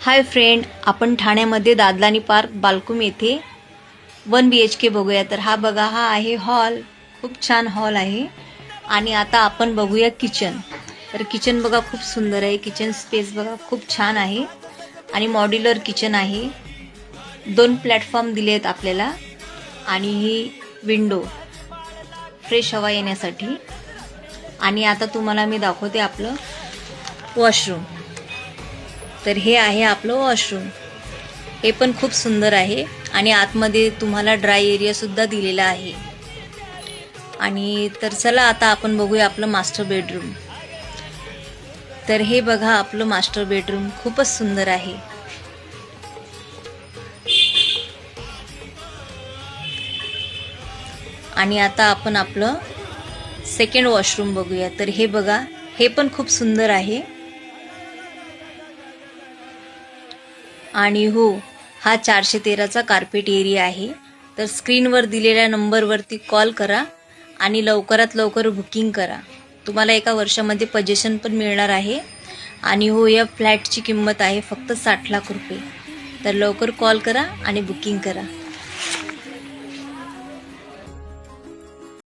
Hi friend, आपण ठाण्यामध्ये Dadlani park Balkum येथे 1 BHK बघूया. तर हा बघा, हा आहे हॉल. खूप छान हॉल आहे. आणि आता आपण बघूया किचन. तर किचन बघा, खूप सुंदर आहे. किचन स्पेस बघा, खूप छान आहे आणि मॉड्युलर किचन आहे. 2 प्लॅटफॉर्म दिले आहेत आपल्याला आणि ही विंडो फ्रेश हवा येण्यासाठी. आणि आता तुम्हाला मी दाखवते आपलं वॉशरूम. तर हे आहे आपलं वॉशरूम. हे पण खूप सुंदर आहे आणि आतमध्ये तुम्हाला ड्राय एरिया सुद्धा दिलेला आहे. आणि तर चला आता आपण बघूया आपलं मास्टर बेडरूम. तर हे बघा आपलं मास्टर बेडरूम, खूपच सुंदर आहे. आणि आता आपण आपलं सेकंड वॉशरूम बघूया. तर हे बघा, हे पण खूप सुंदर आहे. आणि हो, हा 413चा कार्पेट एरिया आहे. तर स्क्रीनवर दिलेल्या नंबरवरती कॉल करा आणि लवकरात लवकर बुकिंग करा. तुम्हाला 1 वर्षामध्ये पोजेशन पण मिळणार आहे. आणि हो, या फ्लॅटची किंमत आहे फक्त 60 लाख रुपये. तर लवकर कॉल करा आणि बुकिंग करा.